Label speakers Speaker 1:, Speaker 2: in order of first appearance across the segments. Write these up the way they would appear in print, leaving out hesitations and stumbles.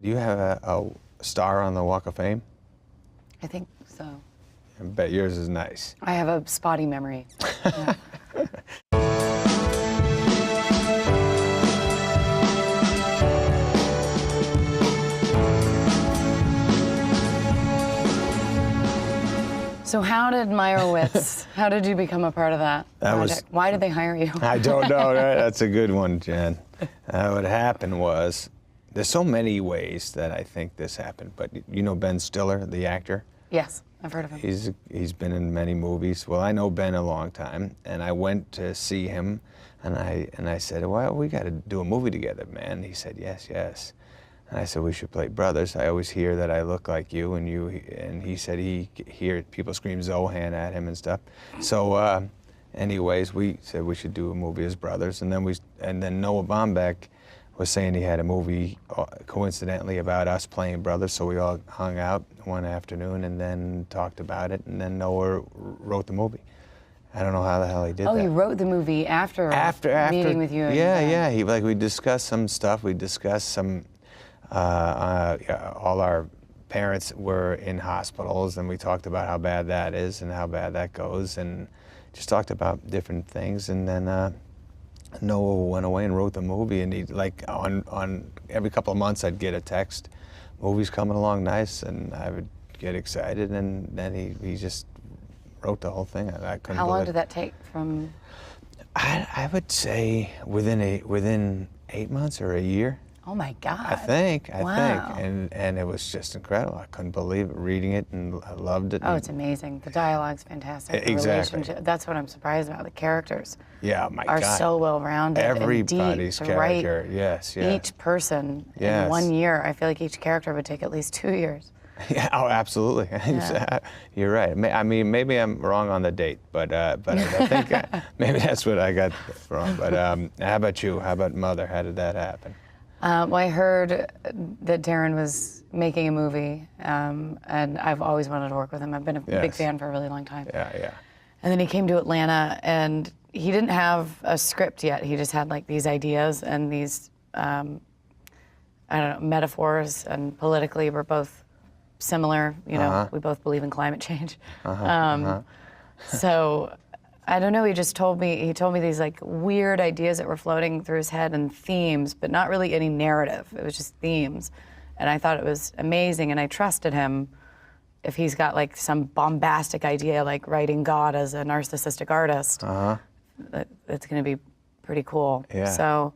Speaker 1: Do you have a star on the Walk of Fame?
Speaker 2: I think so.
Speaker 1: I bet yours is nice.
Speaker 2: I have a spotty memory. Yeah. So how did Meyerowitz, how did you become a part of that project? Why did they hire you?
Speaker 1: I don't know, right? That's a good one, Jen. What happened was, there's so many ways that I think this happened, but you know Ben Stiller, the actor?
Speaker 2: Yes, I've heard of him.
Speaker 1: He's been in many movies. Well, I know Ben a long time, and I went to see him, and I said, well, we got to do a movie together, man. He said, yes, yes. And I said, we should play brothers. I always hear that I look like you, and he said he hear people scream Zohan at him and stuff. So anyways, we said we should do a movie as brothers, and then Noah Baumbach was saying he had a movie coincidentally about us playing brothers, so we all hung out one afternoon and then talked about it, and then Noah wrote the movie. I don't know how the hell he did that.
Speaker 2: Oh, you wrote the movie after meeting with you?
Speaker 1: Yeah. We discussed some stuff. We discussed some. All our parents were in hospitals, and we talked about how bad that is and how bad that goes, and just talked about different things. And then Noah went away and wrote the movie, and he, like, on every couple of months I'd get a text, movie's coming along nice, and I would get excited, and then he just wrote the whole thing. I couldn't
Speaker 2: How
Speaker 1: believe
Speaker 2: long
Speaker 1: it.
Speaker 2: did that take from?
Speaker 1: I would say within 8 months or a year.
Speaker 2: Oh my God.
Speaker 1: I think,
Speaker 2: Wow.
Speaker 1: and it was just incredible. I couldn't believe it, reading it, and I loved it.
Speaker 2: Oh, it's amazing. The dialogue's fantastic. The
Speaker 1: Exactly.
Speaker 2: relationship, that's what I'm surprised about. The characters
Speaker 1: My
Speaker 2: are
Speaker 1: God.
Speaker 2: so well-rounded
Speaker 1: Everybody's
Speaker 2: and deep to write
Speaker 1: character, yes.
Speaker 2: each person
Speaker 1: Yes.
Speaker 2: in 1 year. I feel like each character would take at least 2 years.
Speaker 1: Yeah, oh, absolutely.
Speaker 2: Yeah.
Speaker 1: You're right. I mean, maybe I'm wrong on the date, but I think maybe that's what I got wrong. But how about you? How about Mother? How did that happen?
Speaker 2: Well, I heard that Darren was making a movie, and I've always wanted to work with him. I've been a big fan for a really long time.
Speaker 1: Yeah.
Speaker 2: And then he came to Atlanta, and he didn't have a script yet. He just had like these ideas and these, I don't know, metaphors, and politically we're both similar. You know, we both believe in climate change. So I don't know, he told me these like weird ideas that were floating through his head, and themes, but not really any narrative. It was just themes. And I thought it was amazing, and I trusted him. If he's got like some bombastic idea, like writing God as a narcissistic artist, that's gonna be pretty cool.
Speaker 1: Yeah.
Speaker 2: So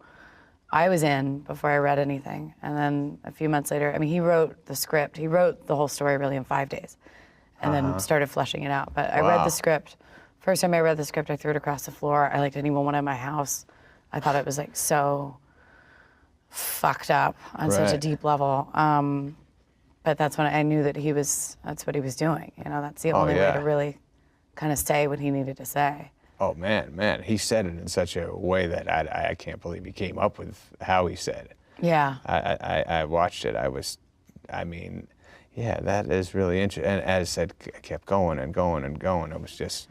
Speaker 2: I was in before I read anything. And then a few months later, I mean, he wrote the script. He wrote the whole story really in 5 days, and then started fleshing it out. But I read the script. First time I read the script, I threw it across the floor. I didn't even want it in my house. I thought it was like so fucked up on such a deep level. But that's when I knew that that's what he was doing. You know, that's the only way to really kind of say what he needed to say.
Speaker 1: Oh man, he said it in such a way that I can't believe he came up with how he said it.
Speaker 2: Yeah.
Speaker 1: I watched it. That is really interesting. And as I said, I kept going and going and going. It was just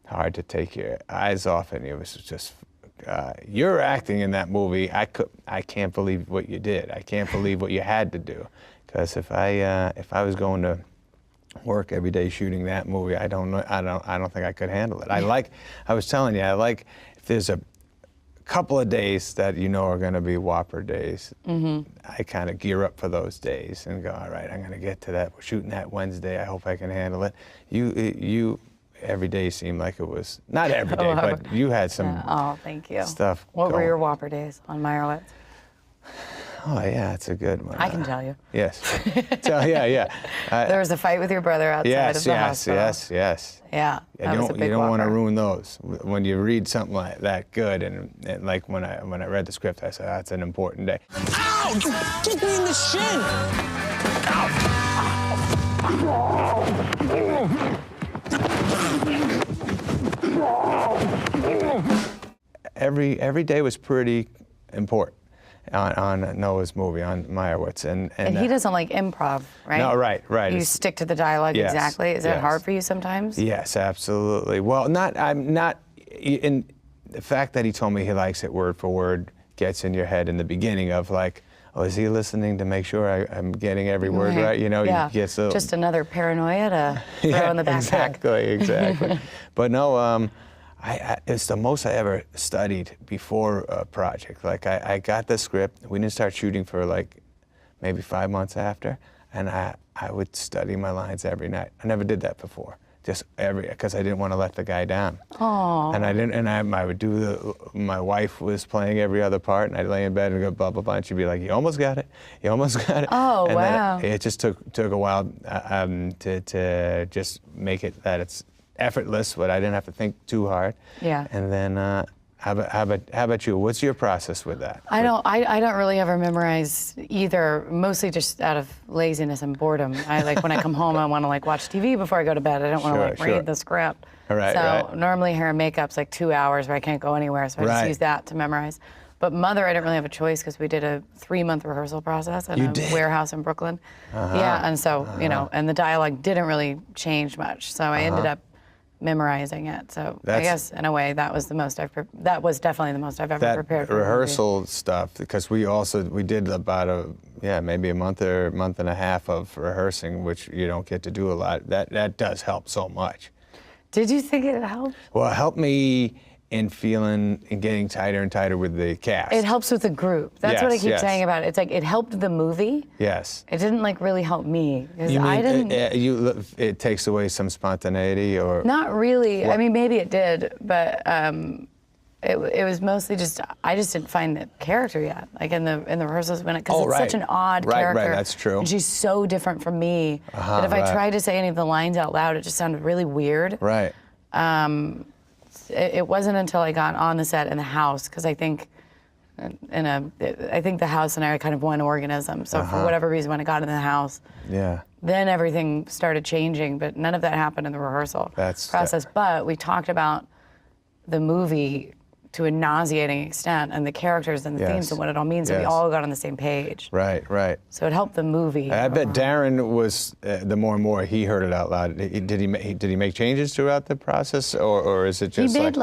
Speaker 1: hard to take your eyes off it. It was just, you're acting in that movie. I can't believe what you did. I can't believe what you had to do. Because if I was going to work every day shooting that movie, I don't think I could handle it. I was telling you, if there's a couple of days that you know are going to be whopper days, I kind of gear up for those days and go, all right, I'm going to get to that. We're shooting that Wednesday. I hope I can handle it. You every day seemed like it was, not every day, but you had some
Speaker 2: thank you.
Speaker 1: Stuff.
Speaker 2: What were your whopper days on Meyerowitz?
Speaker 1: Oh yeah, it's a good one.
Speaker 2: I can tell you.
Speaker 1: Yes. Yeah.
Speaker 2: There was a fight with your brother outside of the hospital.
Speaker 1: Yes.
Speaker 2: Yeah, that was a big
Speaker 1: you don't want to
Speaker 2: whopper.
Speaker 1: ruin those. When you read something like that good, and like when I read the script, I said, that's an important day.
Speaker 3: Ow! You kicked me in the shin!
Speaker 1: Every day was pretty important on Noah's movie, on Meyerowitz, and
Speaker 2: he doesn't like improv, right?
Speaker 1: No, right.
Speaker 2: You stick to the dialogue exactly. Is that hard for you sometimes?
Speaker 1: Yes, absolutely. Well, I'm not. In the fact that he told me he likes it word for word gets in your head in the beginning of like, oh, is he listening to make sure I'm getting every word right? You know,
Speaker 2: Yeah.
Speaker 1: you get so
Speaker 2: Just another paranoia to throw
Speaker 1: yeah,
Speaker 2: in the backpack.
Speaker 1: exactly. But no, it's the most I ever studied before a project. Like I got the script. We didn't start shooting for like maybe 5 months after, and I would study my lines every night. I never did that before. Just because I didn't want to let the guy down.
Speaker 2: Aww.
Speaker 1: And I didn't, and I would do my wife was playing every other part, and I'd lay in bed and go blah blah blah, and she'd be like, "You almost got it, you almost got it."
Speaker 2: Oh,
Speaker 1: and
Speaker 2: wow.
Speaker 1: Then it just took a while to just make it that it's effortless, but I didn't have to think too hard.
Speaker 2: Yeah.
Speaker 1: And then how about you? What's your process with that?
Speaker 2: I don't really ever memorize either, mostly just out of laziness and boredom. I like when I come home, I want to like watch TV before I go to bed. I don't want to like read the script.
Speaker 1: Right,
Speaker 2: so
Speaker 1: right.
Speaker 2: normally hair and makeup's like 2 hours where I can't go anywhere, so I just use that to memorize. But Mother, I didn't really have a choice because we did a 3-month rehearsal process in a warehouse in Brooklyn. Yeah, and so, you know, and the dialogue didn't really change much. So I ended up memorizing it. So I guess in a way that was the most that was definitely the most I've ever prepared for
Speaker 1: rehearsal stuff, because we did about maybe a month or month and a half of rehearsing, which you don't get to do a lot. That does help so much.
Speaker 2: Did you think it helped?
Speaker 1: Well, it helped me in feeling and getting tighter and tighter with the cast.
Speaker 2: It helps with the group. That's what I keep saying about it. It's like it helped the movie.
Speaker 1: Yes.
Speaker 2: It didn't like really help me because
Speaker 1: You mean
Speaker 2: I didn't.
Speaker 1: It takes away some spontaneity, or
Speaker 2: Not really.
Speaker 1: What?
Speaker 2: I mean, maybe it did, but it was mostly just I just didn't find the character yet. Like in the rehearsals, because it's such an odd character.
Speaker 1: Right, that's true.
Speaker 2: And she's so different from me that if I tried to say any of the lines out loud, it just sounded really weird.
Speaker 1: Right.
Speaker 2: It wasn't until I got on the set in the house, because I think the house and I are kind of one organism. So for whatever reason, when I got in the house, then everything started changing. But none of that happened in the rehearsal process. But we talked about the movie to a nauseating extent, and the characters and the themes and what it all means, and we all got on the same page.
Speaker 1: Right.
Speaker 2: So it helped the movie.
Speaker 1: I bet Darren was the more and more he heard it out loud. Did he make changes throughout the process, or is it just
Speaker 2: he made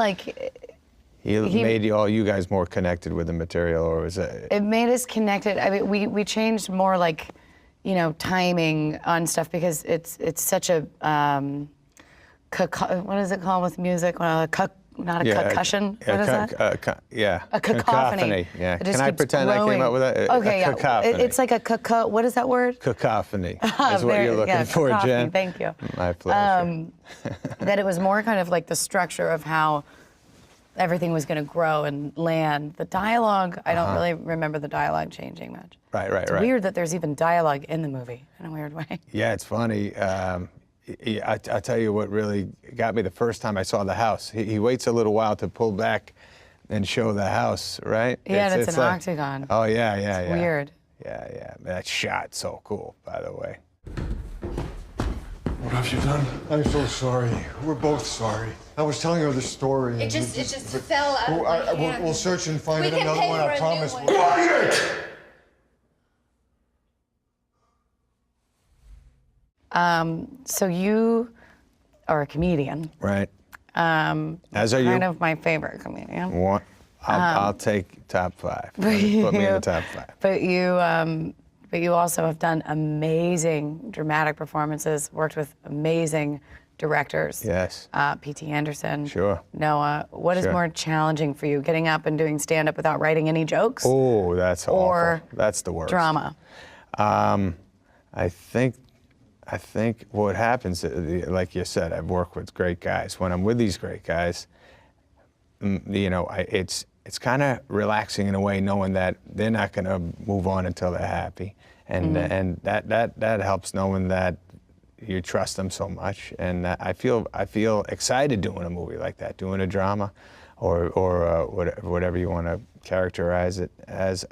Speaker 1: he made all you guys more connected with the material, or was it? It
Speaker 2: made us connected. I mean, we changed more like, you know, timing on stuff, because it's such a what is it called with music? Not a concussion. What is that? A cacophony.
Speaker 1: Yeah. Can I pretend I came up with that?
Speaker 2: Okay,
Speaker 1: a cacophony.
Speaker 2: It's like a what is that word?
Speaker 1: Cacophony is what you're looking for, Jen.
Speaker 2: Thank you.
Speaker 1: My pleasure.
Speaker 2: That it was more kind of like the structure of how everything was going to grow and land. The dialogue, I don't really remember the dialogue changing much.
Speaker 1: Right.
Speaker 2: It's weird that there's even dialogue in the movie in a weird way.
Speaker 1: Yeah, it's funny. I tell you what really got me the first time I saw the house. He waits a little while to pull back and show the house, right?
Speaker 2: Yeah, it's an octagon.
Speaker 1: Oh, yeah.
Speaker 2: It's weird.
Speaker 1: Yeah. That shot, so cool, by the way.
Speaker 4: What have you done? I'm so sorry. We're both sorry. I was telling her the story.
Speaker 5: It just fell out of my hand.
Speaker 4: We'll search and find
Speaker 5: We can
Speaker 4: another
Speaker 5: pay
Speaker 4: one,
Speaker 5: for
Speaker 4: I
Speaker 5: a
Speaker 4: promise.
Speaker 5: new one.
Speaker 4: Quiet!
Speaker 2: So you are a comedian.
Speaker 1: Right. As are you.
Speaker 2: Kind of my favorite comedian.
Speaker 1: I'll take top 5. Put me in the top 5.
Speaker 2: But you also have done amazing dramatic performances, worked with amazing directors.
Speaker 1: Yes.
Speaker 2: P.T. Anderson.
Speaker 1: Sure.
Speaker 2: Noah. What is more challenging for you, getting up and doing stand-up without writing any jokes?
Speaker 1: Oh, that's
Speaker 2: or
Speaker 1: awful. That's the worst.
Speaker 2: Drama.
Speaker 1: I think what happens, like you said, I've worked with great guys. When I'm with these great guys, you know, it's kind of relaxing in a way, knowing that they're not going to move on until they're happy, and that helps, knowing that you trust them so much. And I feel excited doing a movie like that, doing a drama, or whatever you want to characterize it as.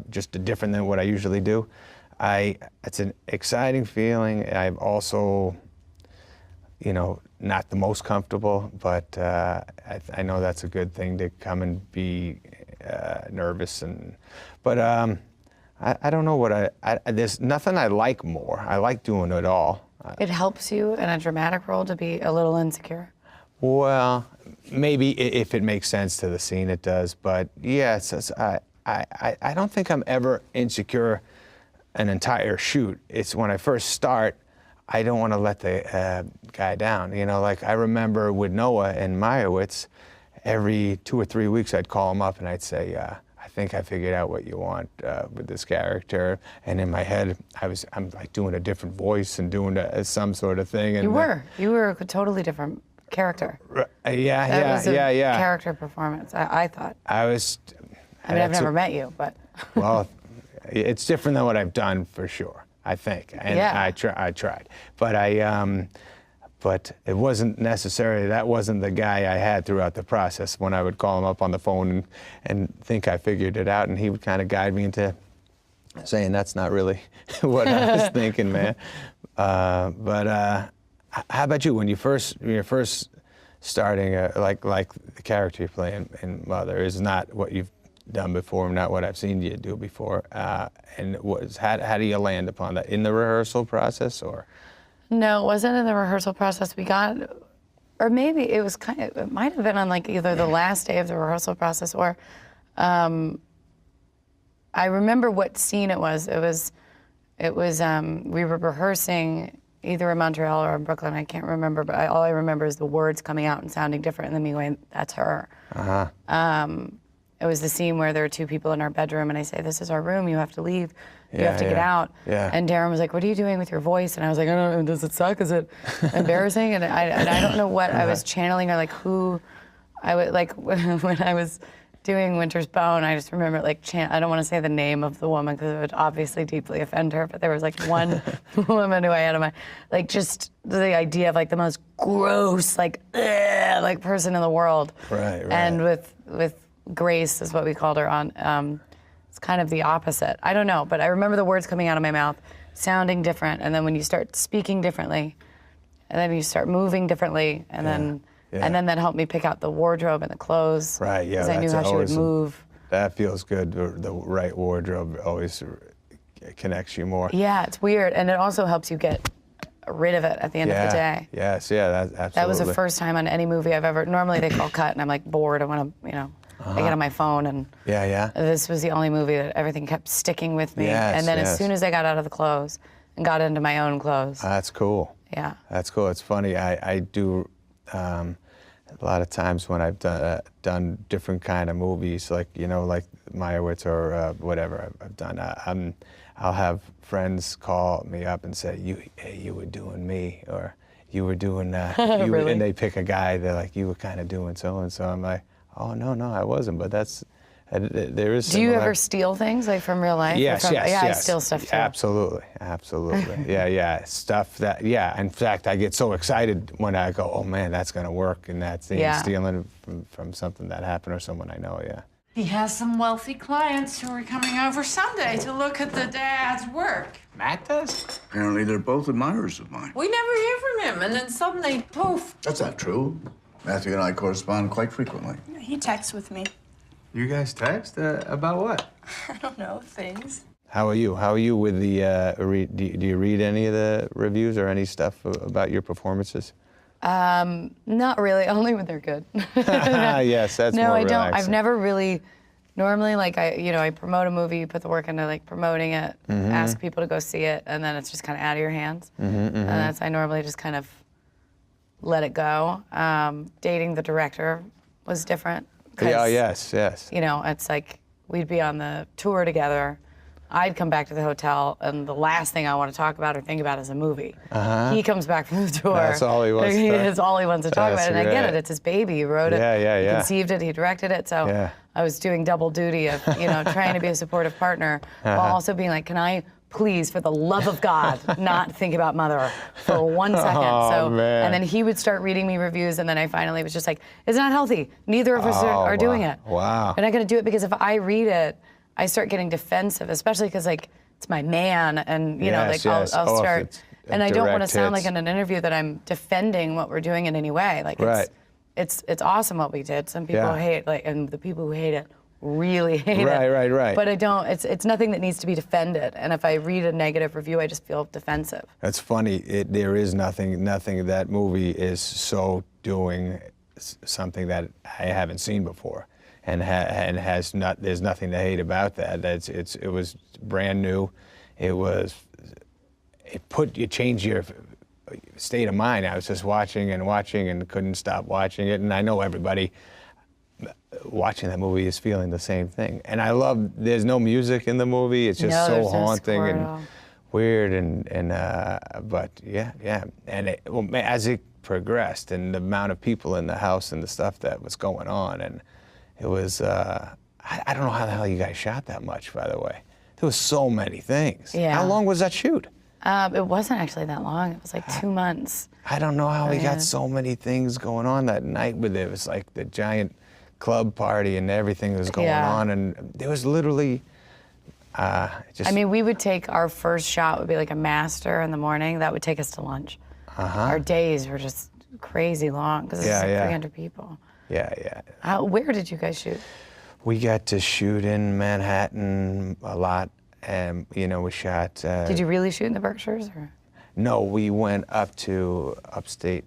Speaker 1: Just different than what I usually do. It's an exciting feeling. I'm also, you know, not the most comfortable, but I know that's a good thing to come and be nervous. But I don't know what there's nothing I like more. I like doing it all.
Speaker 2: It helps you in a dramatic role to be a little insecure?
Speaker 1: Well, maybe if it makes sense to the scene, it does. But yeah, I don't think I'm ever insecure an entire shoot. It's when I first start, I don't want to let the guy down. You know, like I remember with Noah and Meyerowitz, every 2 or 3 weeks I'd call him up and I'd say, I think I figured out what you want with this character. And in my head, I'm like doing a different voice and doing some sort of thing. And
Speaker 2: You were a totally different character.
Speaker 1: Yeah,
Speaker 2: That was a
Speaker 1: yeah.
Speaker 2: character performance, I thought.
Speaker 1: I was.
Speaker 2: I mean, I've never met you, but.
Speaker 1: Well, it's different than what I've done for sure, I think. And
Speaker 2: Yeah.
Speaker 1: I tried. But it wasn't necessarily, that wasn't the guy I had throughout the process when I would call him up on the phone and think I figured it out, and he would kind of guide me into saying that's not really what I was thinking, man. How about you? When you're first starting, like the character you're playing in Mother is not what you've done before, not what I've seen you do before. And how do you land upon that? In the rehearsal process, or?
Speaker 2: No, it wasn't in the rehearsal process. We got, or maybe it was it might have been on like either the last day of the rehearsal process or, I remember what scene it was. It was we were rehearsing either in Montreal or in Brooklyn. I can't remember, but all I remember is the words coming out and sounding different, and then me going, "That's her." It was the scene where there are two people in our bedroom, and I say, "This is our room. You have to leave. You have to get out."
Speaker 1: Yeah.
Speaker 2: And Darren was like, "What are you doing with your voice?" And I was like, "I don't know. Does it suck? Is it embarrassing?" And I don't know what I was channeling or like who I would like when I was doing Winter's Bone. I just remember like I don't want to say the name of the woman because it would obviously deeply offend her. But there was like one woman who I had in my like just the idea of like the most gross like person in the world.
Speaker 1: Right.
Speaker 2: And with Grace is what we called her on. It's kind of the opposite. I don't know, but I remember the words coming out of my mouth, sounding different, and then when you start speaking differently, and then you start moving differently, and then that helped me pick out the wardrobe and the clothes.
Speaker 1: Right. Yeah.
Speaker 2: Because I knew how she would move.
Speaker 1: That feels good. The right wardrobe always connects you more.
Speaker 2: Yeah, it's weird, and it also helps you get rid of it at the end of the day.
Speaker 1: Yes. Yeah. Absolutely.
Speaker 2: That was the first time on any movie I've ever. Normally they call cut, and I'm like bored. I want to, I get on my phone, and this was the only movie that everything kept sticking with me.
Speaker 1: Yes,
Speaker 2: and then as soon as I got out of the clothes and got into my own clothes.
Speaker 1: That's cool.
Speaker 2: Yeah.
Speaker 1: That's cool. It's funny. I do a lot of times when I've done different kind of movies, like like Meyerowitz or whatever I've done. I'll have friends call me up and say, you were doing me, or you were doing
Speaker 2: Really?
Speaker 1: and they pick a guy. They're like, you were kind of doing so and so. I'm like, oh no, I wasn't. But there is.
Speaker 2: Do you ever steal things like from real life?
Speaker 1: Yes.
Speaker 2: Yeah, I steal stuff too.
Speaker 1: Absolutely. Yeah. Stuff that. Yeah. In fact, I get so excited when I go, oh man, that's gonna work, and that's stealing from something that happened or someone I know. Yeah.
Speaker 6: He has some wealthy clients who are coming over Sunday to look at the dad's work.
Speaker 1: Matt does?
Speaker 7: Apparently, they're both admirers of mine.
Speaker 6: We never hear from him, and then suddenly, poof.
Speaker 7: That's not true. Matthew and I correspond quite frequently.
Speaker 5: He texts with me.
Speaker 1: You guys text about what?
Speaker 5: I don't know, things.
Speaker 1: How are you? How are you with the? Do you read any of the reviews or any stuff about your performances?
Speaker 2: Not really. Only when they're good.
Speaker 1: Yes, that's
Speaker 2: no,
Speaker 1: more
Speaker 2: I don't.
Speaker 1: relaxing.
Speaker 2: I've never really. Normally, like I promote a movie, put the work into like promoting it, ask people to go see it, and then it's just kind of out of your hands. And I normally just kind of let it go. Dating the director was different.
Speaker 1: Yeah. Yes.
Speaker 2: It's like we'd be on the tour together. I'd come back to the hotel, and the last thing I want to talk about or think about is a movie. He comes back from the tour.
Speaker 1: That's all he wants.
Speaker 2: That's all he wants to talk about. And I get it. It's his baby. He wrote it.
Speaker 1: Yeah.
Speaker 2: He conceived it. He directed it. So I was doing double duty of, trying to be a supportive partner while also being like, can I please, for the love of God, not think about Mother for 1 second.
Speaker 1: Man.
Speaker 2: And then he would start reading me reviews, and then I finally was just like, it's not healthy. Neither of us are doing it.
Speaker 1: Wow.
Speaker 2: We're not going to do it, because if I read it, I start getting defensive, especially because like it's my man, and I'll start, and I don't want to sound like in an interview that I'm defending what we're doing in any way. Like it's awesome what we did. Some people hate and the people who hate it really hate it.
Speaker 1: Right.
Speaker 2: But I don't. It's nothing that needs to be defended. And if I read a negative review, I just feel defensive.
Speaker 1: That's funny. There is nothing. That movie is so doing something that I haven't seen before. and has not. There's nothing to hate about that. It was brand new. It changed your state of mind. I was just watching and couldn't stop watching it. And I know everybody watching that movie is feeling the same thing. And I love. There's no music in the movie. It's just so haunting and weird but yeah. And as it progressed and the amount of people in the house and the stuff that was going on, and it was I don't know how the hell you guys shot that much, by the way. There was so many things.
Speaker 2: Yeah.
Speaker 1: How long was that shoot?
Speaker 2: It wasn't actually that long. It was like 2 months.
Speaker 1: I don't know how we got so many things going on that night with it. It was like the giant club party and everything was going on, and there was literally
Speaker 2: I mean, we would take our first shot would be like a master in the morning. That would take us to lunch. Our days were just crazy long because it's like 300 people.
Speaker 1: Yeah.
Speaker 2: Where did you guys shoot?
Speaker 1: We got to shoot in Manhattan a lot, and we shot.
Speaker 2: Did you really shoot in the Berkshires? Or?
Speaker 1: No, we went up to upstate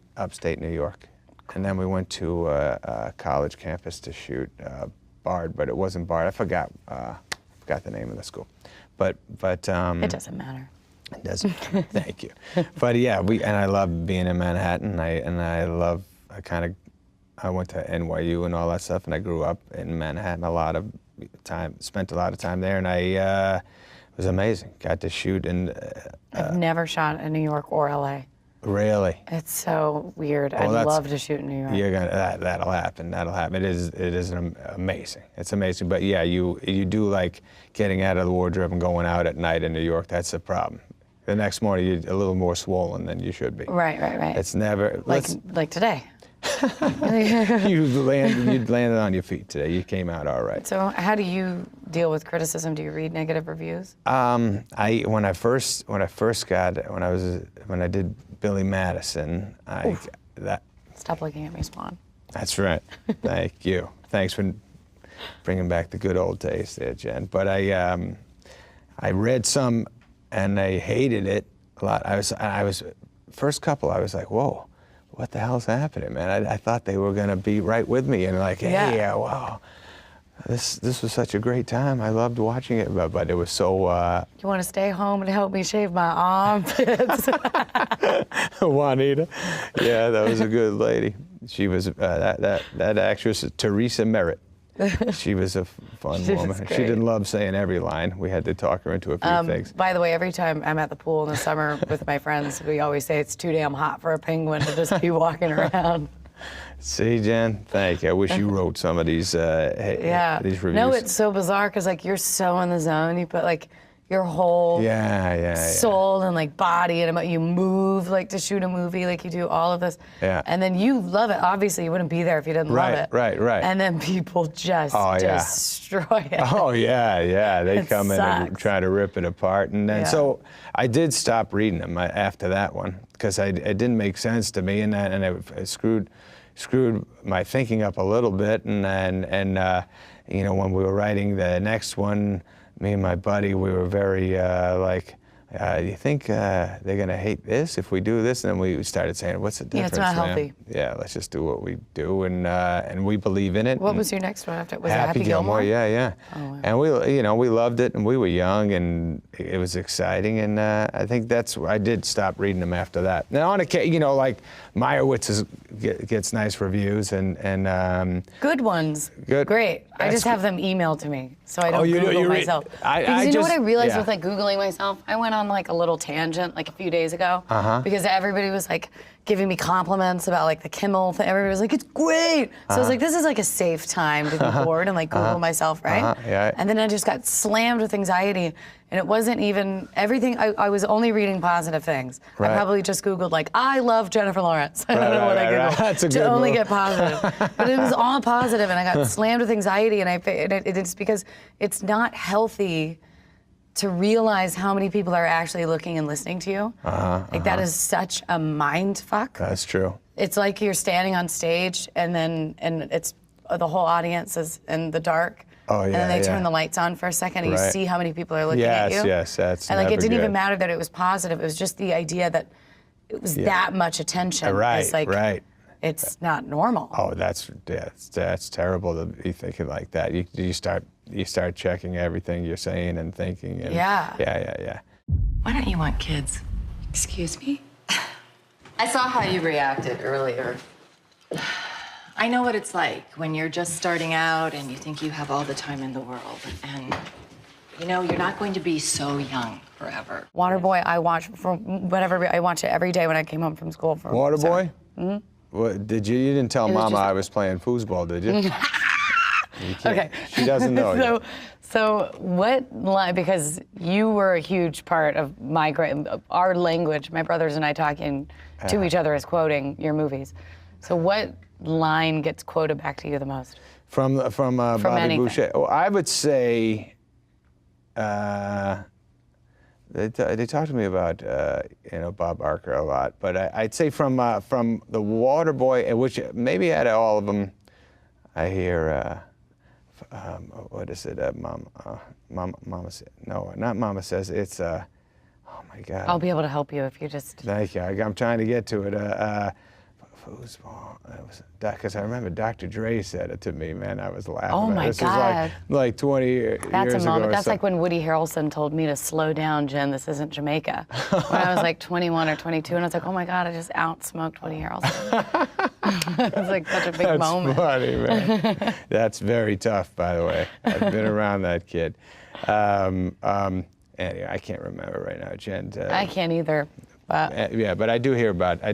Speaker 1: New York, and then we went to a college campus to shoot Bard, but it wasn't Bard. I forgot the name of the school, but
Speaker 2: it doesn't matter.
Speaker 1: It doesn't. Thank you. But yeah, I love being in Manhattan. I went to NYU and all that stuff, and I grew up in Manhattan spent a lot of time there, and it was amazing. Got to shoot in.
Speaker 2: I've never shot in New York or LA.
Speaker 1: Really?
Speaker 2: It's so weird. I'd love to shoot in New York.
Speaker 1: You're gonna that'll happen. It is amazing. It's amazing. But yeah, you do like getting out of the wardrobe and going out at night in New York. That's the problem. The next morning you're a little more swollen than you should be.
Speaker 2: Right.
Speaker 1: It's never
Speaker 2: like today.
Speaker 1: You landed on your feet today. You came out all right.
Speaker 2: So how do you deal with criticism? Do you read negative reviews?
Speaker 1: When I did Billy Madison,
Speaker 2: Stop looking at me, Spawn.
Speaker 1: That's right. Thank you. Thanks for bringing back the good old days there, Jen. But I read some, and I hated it a lot. First couple, I was like, whoa. What the hell's happening, man? I thought they were gonna be right with me and like, hey, wow, this was such a great time. I loved watching it, but it was so.
Speaker 2: You want to stay home and help me shave my armpits?
Speaker 1: Juanita, yeah, that was a good lady. She was that actress, Teresa Merritt. She was a fun woman. She didn't love saying every line. We had to talk her into a few things.
Speaker 2: By the way, every time I'm at the pool in the summer with my friends, we always say it's too damn hot for a penguin to just be walking around.
Speaker 1: See, Jen, thank you. I wish you wrote some of these these reviews.
Speaker 2: No, it's so bizarre because like you're so in the zone. You put like your whole soul and like body and you move like to shoot a movie, like you do all of this.
Speaker 1: Yeah.
Speaker 2: And then you love it. Obviously, you wouldn't be there if you didn't love it.
Speaker 1: Right.
Speaker 2: And then people just destroy it.
Speaker 1: Oh yeah. They come in and try to rip it apart, and then so I did stop reading them after that one because it didn't make sense to me, and it screwed my thinking up a little bit, and then when we were writing the next one. Me and my buddy, we were very you think they're gonna hate this if we do this? And then we started saying, what's the difference?
Speaker 2: Yeah, it's not healthy.
Speaker 1: Yeah, let's just do what we do, and we believe in it.
Speaker 2: What was your next one after? Was it
Speaker 1: Happy Gilmore? Yeah.
Speaker 2: Oh, wow.
Speaker 1: And we loved it, and we were young, and it was exciting, and I think I did stop reading them after that. Now on occasion, like Meyerowitz gets nice reviews, and
Speaker 2: good ones.
Speaker 1: Good.
Speaker 2: Great. I just have them emailed to me, so I don't
Speaker 1: you
Speaker 2: Google myself.
Speaker 1: Because
Speaker 2: you know what I realized with like Googling myself? I went on like a little tangent like a few days ago because everybody was like giving me compliments about like the Kimmel thing. Everybody was like, it's great. So I was like, this is like a safe time to be bored and like Google myself, right?
Speaker 1: Yeah.
Speaker 2: And then I just got slammed with anxiety. And it wasn't even everything. I was only reading positive things.
Speaker 1: Right.
Speaker 2: I probably just Googled like, I love Jennifer Lawrence. I don't know what I Googled.
Speaker 1: That's a good
Speaker 2: to only
Speaker 1: move.
Speaker 2: get positive. But it was all positive, and I got slammed with anxiety. And it's because it's not healthy to realize how many people are actually looking and listening to you. That is such a mind fuck.
Speaker 1: That's true.
Speaker 2: It's like you're standing on stage, and it's the whole audience is in the dark.
Speaker 1: Oh, yeah,
Speaker 2: and then they turn the lights on for a second, and you see how many people are looking at you.
Speaker 1: Yes, that's
Speaker 2: and like
Speaker 1: never
Speaker 2: it didn't
Speaker 1: good.
Speaker 2: even matter that it was positive. It was just the idea that it was that much attention.
Speaker 1: Right,
Speaker 2: It's like,
Speaker 1: right.
Speaker 2: it's not normal.
Speaker 1: Oh, that's terrible to be thinking like that. You start checking everything you're saying and thinking. And yeah.
Speaker 8: Why don't you want kids?
Speaker 2: Excuse me?
Speaker 8: I saw how you reacted earlier. I know what it's like when you're just starting out and you think you have all the time in the world. And, you know, you're not going to be so young forever.
Speaker 2: Waterboy, I watch I watch it every day when I came home from school.
Speaker 1: Waterboy? Mm-hmm. What, you didn't tell Mama I was playing foosball, did you?
Speaker 2: Okay.
Speaker 1: She doesn't know yet.
Speaker 2: So what line, because you were a huge part of our language, my brothers and I talking to each other as quoting your movies. So what line gets quoted back to you the most?
Speaker 1: From Bobby
Speaker 2: anything.
Speaker 1: Boucher? Oh, I would say, they talk to me about Bob Barker a lot, but I'd say from the Waterboy, which maybe out of all of them, I hear what is it? Mama says, no, not Mama says. It's oh my God.
Speaker 2: I'll be able to help you if you just.
Speaker 1: Thank you. I'm trying to get to it. Foosball. Because I remember Dr. Dre said it to me, man. I was laughing.
Speaker 2: Oh my
Speaker 1: this
Speaker 2: God.
Speaker 1: was like 20 years ago.
Speaker 2: That's a moment. That's
Speaker 1: so.
Speaker 2: like when Woody Harrelson told me to slow down, Jen. This isn't Jamaica. When I was like 21 or 22, and I was like, oh my God, I just out-smoked Woody Harrelson. It was like such a big moment.
Speaker 1: That's funny, man. That's very tough, by the way. I've been around that kid. Anyway, I can't remember right now, Jen.
Speaker 2: I can't either. But
Speaker 1: yeah, but I do hear about.
Speaker 2: I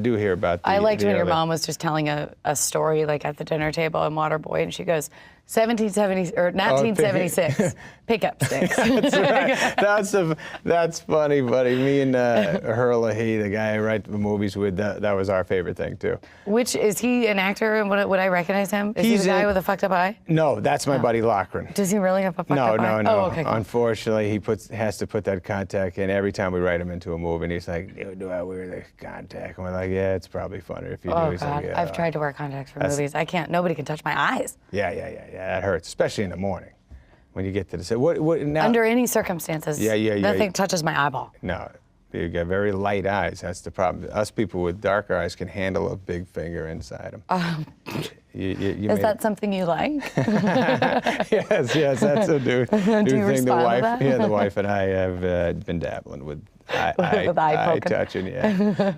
Speaker 2: liked when your mom was just telling a story, like at the dinner table in Waterboy, and she goes, 1976, pickup sticks.
Speaker 1: That's right. That's funny, buddy. Me and Hurley, the guy I write the movies with, that was our favorite thing too.
Speaker 2: Which is he an actor? And would I recognize him? Is he the guy with a fucked up eye?
Speaker 1: No, that's my buddy Lochran.
Speaker 2: Does he really have a fucked up eye?
Speaker 1: No.
Speaker 2: Oh, okay. Cool.
Speaker 1: Unfortunately, he has to put that contact in every time we write him into a movie, and he's like, "Do I wear the contact?" And we're like, "Yeah, it's probably funner if you do."
Speaker 2: Oh
Speaker 1: He's
Speaker 2: God,
Speaker 1: like, yeah,
Speaker 2: I've tried to wear contacts for movies. I can't. Nobody can touch my eyes.
Speaker 1: Yeah. That hurts, especially in the morning when you get to the what now?
Speaker 2: Under any circumstances. Nothing touches my eyeball.
Speaker 1: No, you got very light eyes. That's the problem. Us people with darker eyes can handle a big finger inside them.
Speaker 2: Is that something you like?
Speaker 1: Yes, that's a new thing. The wife,
Speaker 2: that?
Speaker 1: the wife and I have been dabbling with eye touching. Yeah.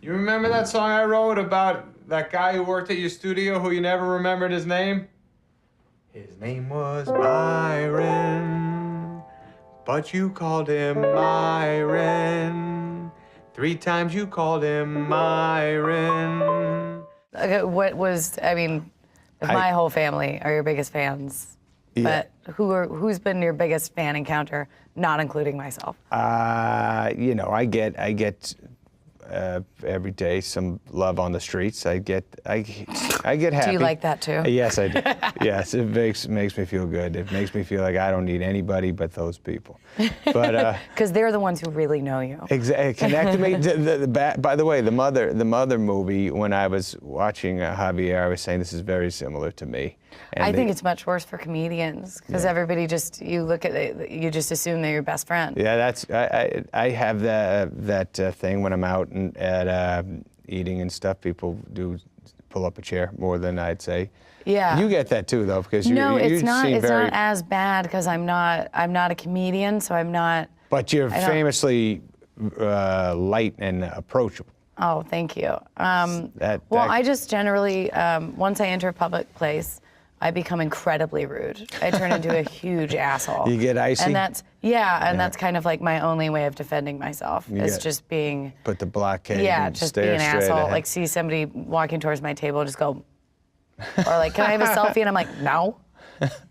Speaker 1: You remember that song I wrote about that guy who worked at your studio who you never remembered his name? His name was Byron, but you called him Myron. 3 times you called him Myron.
Speaker 2: Okay, my whole family are your biggest fans.
Speaker 1: Yeah.
Speaker 2: But who's been your biggest fan encounter, not including myself?
Speaker 1: I get every day some love on the streets. I get happy.
Speaker 2: Do you like that too?
Speaker 1: Yes, I do. Yes, it makes me feel good. It makes me feel like I don't need anybody but those people. But
Speaker 2: because they're the ones who really know you.
Speaker 1: Exactly. Connected me. By the way, the mother movie. When I was watching Javier, I was saying this is very similar to me. And
Speaker 2: I think it's much worse for comedians because everybody you look at it, you just assume they're your best friend.
Speaker 1: Yeah, I have that thing when I'm out and at eating and stuff. People do pull up a chair more than I'd say.
Speaker 2: Yeah.
Speaker 1: You get that too, though, because
Speaker 2: it's not as bad because I'm not a comedian, so I'm not.
Speaker 1: But you're famously light and approachable.
Speaker 2: Oh, thank you. I just generally once I enter a public place, I become incredibly rude. I turn into a huge asshole.
Speaker 1: You get icy?
Speaker 2: And that's kind of like my only way of defending myself just being...
Speaker 1: Put the blockade and
Speaker 2: just
Speaker 1: stare
Speaker 2: be an
Speaker 1: straight
Speaker 2: asshole.
Speaker 1: ahead.
Speaker 2: Like see somebody walking towards my table, just go... Or like, can I have a selfie? And I'm like, no.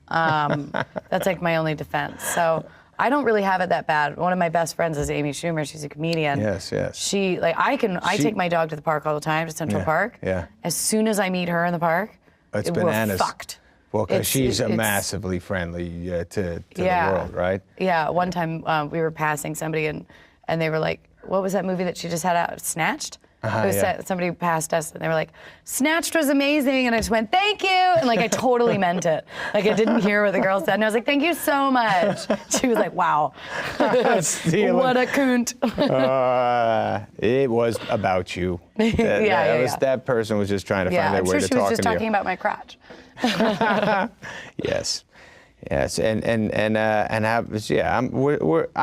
Speaker 2: That's like my only defense. So I don't really have it that bad. One of my best friends is Amy Schumer. She's a comedian.
Speaker 1: Yes.
Speaker 2: She, I take my dog to the park all the time, to Central Park.
Speaker 1: Yeah.
Speaker 2: As soon as I meet her in the park,
Speaker 1: bananas.
Speaker 2: We're fucked.
Speaker 1: Well, because she's massively friendly to the world, right?
Speaker 2: Yeah. One time we were passing somebody and they were like, what was that movie that she just had out? Snatched? Somebody passed us and they were like, Snatched was amazing. And I just went, thank you. And like, I totally meant it. Like, I didn't hear what the girl said. And I was like, thank you so much. She was like, wow. What a coont.
Speaker 1: It was about you. That person was just trying to find their way to talk to you.
Speaker 2: I'm sure she was just talking about my crotch.
Speaker 1: Yes. Yes, and I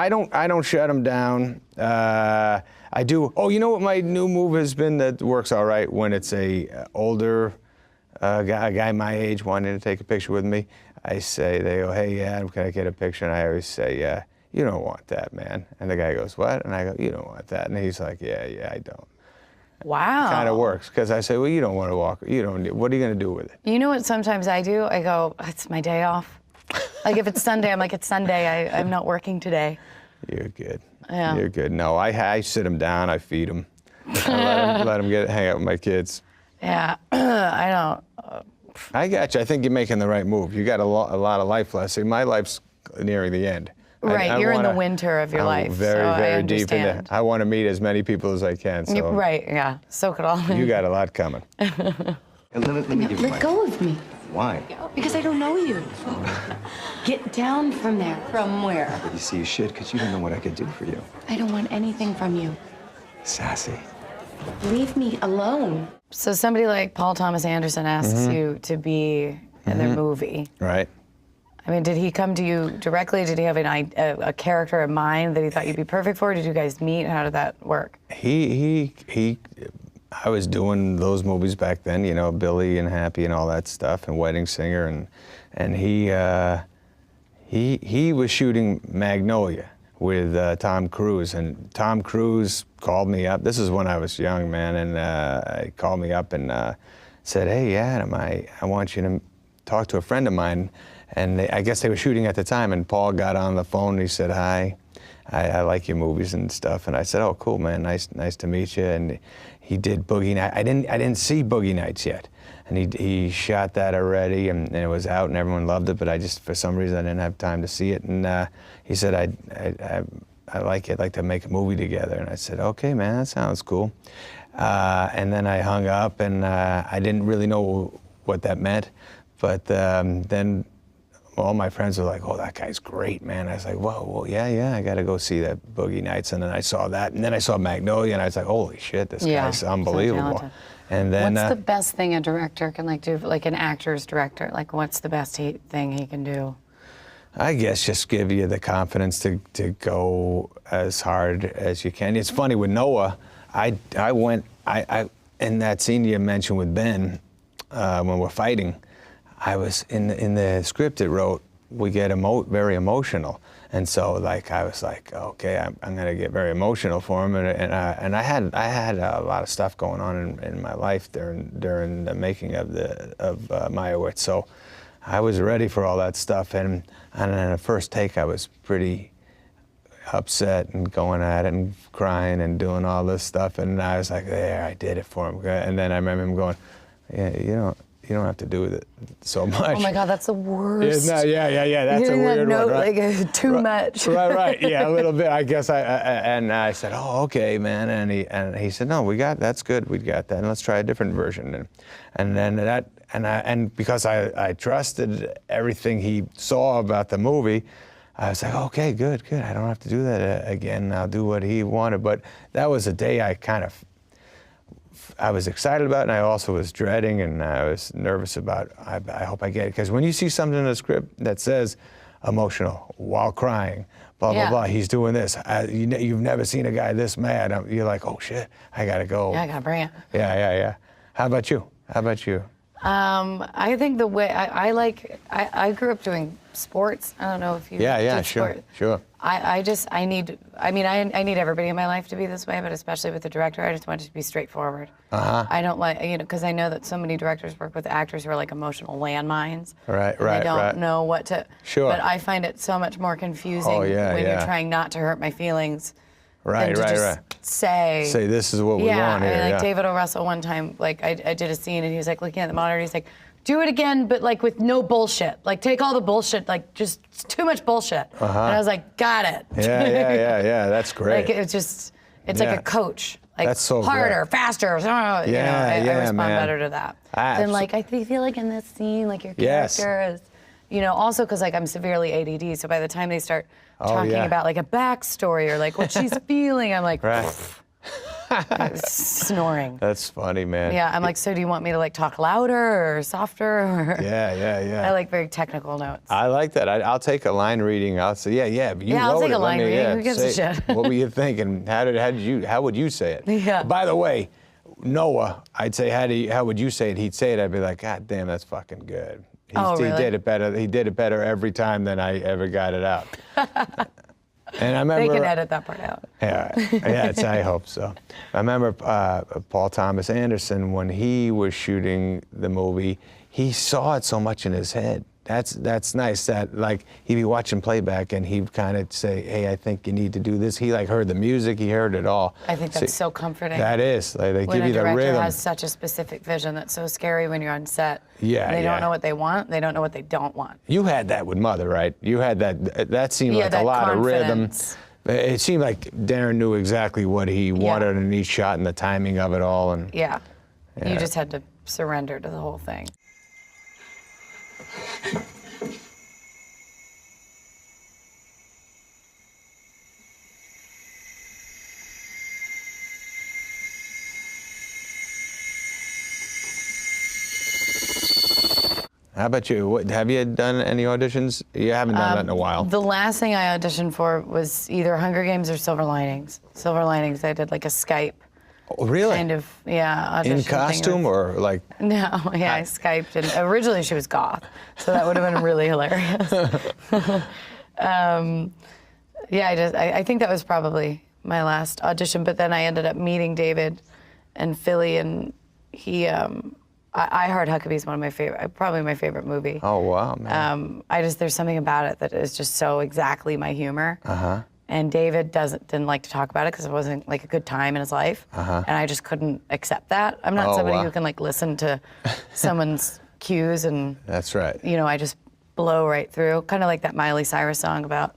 Speaker 1: don't shut them down. I do. Oh, you know what my new move has been that works all right when it's a older a guy my age wanting to take a picture with me. They go, hey, Adam, can I get a picture? And I always say, you don't want that, man. And the guy goes, what? And I go, you don't want that. And he's like, yeah, I don't.
Speaker 2: Wow.
Speaker 1: Kind of works because I say, well, you don't want to walk. You don't. What are you going to do with it?
Speaker 2: You know what? Sometimes I do. I go, it's my day off. Like if it's Sunday, I'm like, it's Sunday. I'm not working today.
Speaker 1: You're good.
Speaker 2: Yeah.
Speaker 1: You're good. No, I sit them down. I feed them. I let them hang out with my kids.
Speaker 2: Yeah, I don't.
Speaker 1: I got you. I think you're making the right move. You got a lot of life left. See, my life's nearing the end.
Speaker 2: Right, you're in the winter of your life.
Speaker 1: Very deep into. I want to meet as many people as I can. So
Speaker 2: right, yeah. Soak it all in.
Speaker 1: You got a lot coming.
Speaker 9: Let me give you
Speaker 10: Let go of me.
Speaker 9: Why?
Speaker 10: Because I don't know you. Get down from there. From where?
Speaker 9: But you see, you should, because you don't know what I could do for you.
Speaker 10: I don't want anything from you.
Speaker 9: Sassy.
Speaker 10: Leave me alone.
Speaker 2: So somebody like Paul Thomas Anderson asks you to be in their movie.
Speaker 1: Right.
Speaker 2: I mean, did he come to you directly? Did he have a character in mind that he thought you'd be perfect for? Did you guys meet? How did that work?
Speaker 1: I was doing those movies back then, you know, Billy and Happy and all that stuff, and Wedding Singer, and he was shooting Magnolia with Tom Cruise, and Tom Cruise called me up. This is when I was young, man, and he called me up and said, hey, Adam, I want you to talk to a friend of mine. And I guess they were shooting at the time, and Paul got on the phone and he said, hi, I like your movies and stuff. And I said, oh, cool, man, nice to meet you. And he did Boogie Nights. I didn't see Boogie Nights yet. And he shot that already, and it was out, and everyone loved it, but I just, for some reason, I didn't have time to see it. And he said, I like it, I'd like to make a movie together. And I said, okay, man, that sounds cool. And then I hung up, and I didn't really know what that meant. But then all my friends were like, oh, that guy's great, man. I was like, well, yeah, I got to go see that Boogie Nights. And then I saw that, and then I saw Magnolia, and I was like, holy shit, this guy's unbelievable.
Speaker 2: So
Speaker 1: and then,
Speaker 2: what's the best thing a director can do, like an actor's director? Like, what's the best thing he can do?
Speaker 1: I guess just give you the confidence to go as hard as you can. It's funny with Noah, I went in that scene you mentioned with Ben, when we're fighting, I was in the script it wrote, we get very emotional. And so like I was like, okay, I'm gonna get very emotional for him, and I had a lot of stuff going on in my life during the making of Meyerowitz, so I was ready for all that stuff, and on the first take I was pretty upset and going at it and crying and doing all this stuff, and I was like, there, I did it for him. And then I remember him going, yeah, you don't have to do it so much.
Speaker 2: Oh my God, that's the worst.
Speaker 1: Yeah, that's a weird one, right?
Speaker 2: Like too much.
Speaker 1: Right, yeah, a little bit. I guess and I said, oh, okay, man, and he said, no, that's good, we got that, and let's try a different version, and then because I trusted everything he saw about the movie, I was like, okay, good, I don't have to do that again. I'll do what he wanted. But that was a day I was excited about, and I also was dreading, and I was nervous about. I hope I get it, because when you see something in the script that says emotional while crying, blah blah blah, he's doing this. You've never seen a guy this mad. You're like, oh shit, I gotta go.
Speaker 2: Yeah, I gotta bring it.
Speaker 1: Yeah. How about you?
Speaker 2: I think the way I grew up doing sports. I don't know if you did sport.
Speaker 1: Sure.
Speaker 2: I need everybody in my life to be this way, but especially with the director, I just want it to be straightforward. I don't like, because I know that so many directors work with actors who are like emotional landmines.
Speaker 1: Right.
Speaker 2: I don't know what to.
Speaker 1: Sure.
Speaker 2: But I find it so much more confusing when you're trying not to hurt my feelings.
Speaker 1: Right.
Speaker 2: Say
Speaker 1: this is what we want here.
Speaker 2: Like David O. Russell one time, like I did a scene and he was like looking at the monitor, he's like, do it again, but like with no bullshit. Like take all the bullshit, like just it's too much bullshit. And I was like, got it.
Speaker 1: Yeah, that's great.
Speaker 2: Like it's like a coach. Like
Speaker 1: That's so
Speaker 2: harder,
Speaker 1: great.
Speaker 2: faster. You know, I respond
Speaker 1: man.
Speaker 2: better to that.
Speaker 1: I
Speaker 2: Than like I feel like in this scene, like your
Speaker 1: Yes.
Speaker 2: character is, you know, also because like I'm severely ADD, so by the time they start talking
Speaker 1: yeah.
Speaker 2: about like a backstory or like what she's feeling, I'm like
Speaker 1: Right.
Speaker 2: snoring.
Speaker 1: That's funny, man.
Speaker 2: Yeah, I'm like, so do you want me to like talk louder or softer? Or
Speaker 1: Yeah.
Speaker 2: I like very technical notes.
Speaker 1: I like that. I'll take a line reading. I'll say, yeah. But you
Speaker 2: Yeah, I'll
Speaker 1: wrote
Speaker 2: take
Speaker 1: it.
Speaker 2: a line reading. Who gives a
Speaker 1: say,
Speaker 2: shit?
Speaker 1: What were you thinking? How would you say it?
Speaker 2: Yeah.
Speaker 1: By the way, Noah, I'd say, how would you say it? He'd say it. I'd be like, God damn, that's fucking good. He
Speaker 2: really?
Speaker 1: did it better. He did it better every time than I ever got it out. And I remember.
Speaker 2: They can edit that part out.
Speaker 1: Yeah, I hope so. I remember Paul Thomas Anderson, when he was shooting the movie, he saw it so much in his head. That's nice that like he'd be watching playback and he'd kind of say, hey, I think you need to do this. He like heard the music, he heard it all.
Speaker 2: I think that's so comforting.
Speaker 1: That is. Like, they
Speaker 2: When
Speaker 1: give
Speaker 2: a
Speaker 1: you the
Speaker 2: director
Speaker 1: rhythm.
Speaker 2: has such a specific vision that's so scary when you're on set.
Speaker 1: Yeah,
Speaker 2: and they
Speaker 1: yeah.
Speaker 2: don't know what they want. They don't know what they don't want.
Speaker 1: You had that with Mother, right? You had that. That seemed
Speaker 2: Yeah,
Speaker 1: like
Speaker 2: that
Speaker 1: a lot of rhythm.
Speaker 2: confidence.
Speaker 1: It seemed like Darren knew exactly what he wanted in each shot and the timing of it all. And
Speaker 2: Yeah.
Speaker 1: Yeah.
Speaker 2: You just had to surrender to the whole thing.
Speaker 1: how about you? Have you done any auditions? You haven't done that in a while.
Speaker 2: The last thing I auditioned for was either Hunger Games or Silver Linings. Silver Linings, I did like a Skype
Speaker 1: Oh, really?
Speaker 2: kind of, audition
Speaker 1: In
Speaker 2: thing
Speaker 1: costume
Speaker 2: with-
Speaker 1: or like?
Speaker 2: No, yeah, I Skyped, and originally she was goth, so that would have been really hilarious. I think that was probably my last audition, but then I ended up meeting David and Philly, and he, I Heart Huckabee is one of my favorite, probably my favorite movie.
Speaker 1: Oh, wow, man.
Speaker 2: There's something about it that is just so exactly my humor. And David didn't like to talk about it because it wasn't like a good time in his life. And I just couldn't accept that. I'm not
Speaker 1: Oh,
Speaker 2: somebody
Speaker 1: wow.
Speaker 2: who can like listen to someone's cues and,
Speaker 1: That's right.
Speaker 2: I just blow right through. Kind of like that Miley Cyrus song about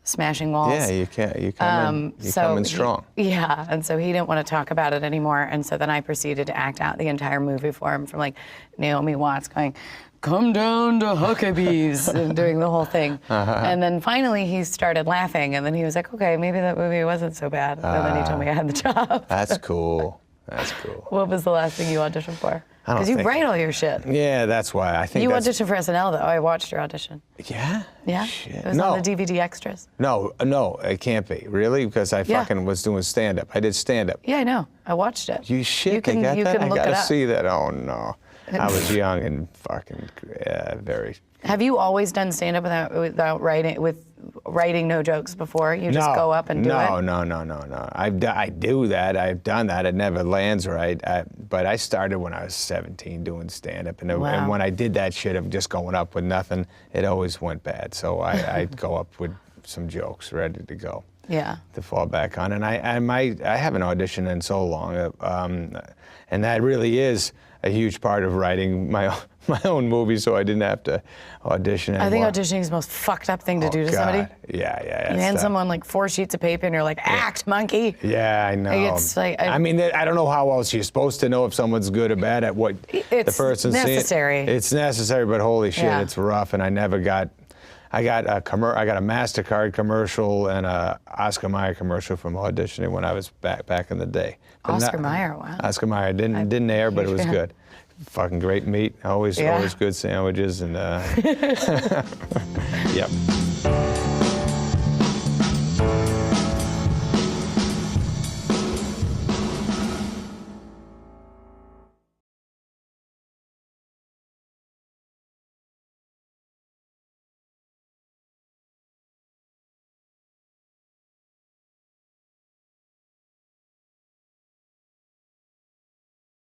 Speaker 2: smashing walls.
Speaker 1: Yeah, you can't. You come in strong.
Speaker 2: And so he didn't want to talk about it anymore. And so then I proceeded to act out the entire movie for him, from like Naomi Watts going, "Come down to Huckabee's," and doing the whole thing. And then finally he started laughing, and then he was like, okay, maybe that movie wasn't so bad. And then he told me I had the job.
Speaker 1: That's cool. That's cool.
Speaker 2: What was the last thing you auditioned for?
Speaker 1: I don't
Speaker 2: Because you
Speaker 1: think-
Speaker 2: write all your shit.
Speaker 1: Yeah, that's why. I think
Speaker 2: You
Speaker 1: that's...
Speaker 2: auditioned for SNL, though. I watched your audition.
Speaker 1: Yeah?
Speaker 2: Yeah?
Speaker 1: Shit.
Speaker 2: It was
Speaker 1: No.
Speaker 2: on the DVD extras.
Speaker 1: No, it can't be. Really? Because I
Speaker 2: Yeah.
Speaker 1: fucking was doing stand-up. I did stand-up.
Speaker 2: Yeah, I know. I watched it.
Speaker 1: You shit,
Speaker 2: You can,
Speaker 1: they got
Speaker 2: you
Speaker 1: that?
Speaker 2: can
Speaker 1: I
Speaker 2: look
Speaker 1: gotta
Speaker 2: it up.
Speaker 1: see that. Oh, no. I was young and fucking very...
Speaker 2: Have you always done stand-up without writing no jokes before? You just go up and do it?
Speaker 1: No. I do that. I've done that. It never lands right. But I started when I was 17 doing stand-up. And
Speaker 2: Wow.
Speaker 1: when I did that shit of just going up with nothing, it always went bad. So I'd go up with some jokes ready to go.
Speaker 2: Yeah.
Speaker 1: To fall back on. And I haven't auditioned in so long. And that really is a huge part of writing my own movie, so I didn't have to audition anymore.
Speaker 2: I think auditioning is the most fucked up thing to do to somebody.
Speaker 1: Yeah.
Speaker 2: You hand someone like 4 sheets of paper and you're like, act, monkey.
Speaker 1: Yeah, I know.
Speaker 2: It's like,
Speaker 1: I mean, I don't know how else you're supposed to know if someone's good or bad at what the person's saying.
Speaker 2: It's necessary.
Speaker 1: It's necessary, but holy shit,
Speaker 2: Yeah.
Speaker 1: it's rough. And I got a MasterCard commercial and a Oscar Mayer commercial from auditioning when I was back in the day. But
Speaker 2: Oscar Mayer, wow.
Speaker 1: Oscar Mayer didn't air, but it was good. Fucking great meat. Always good sandwiches and yep.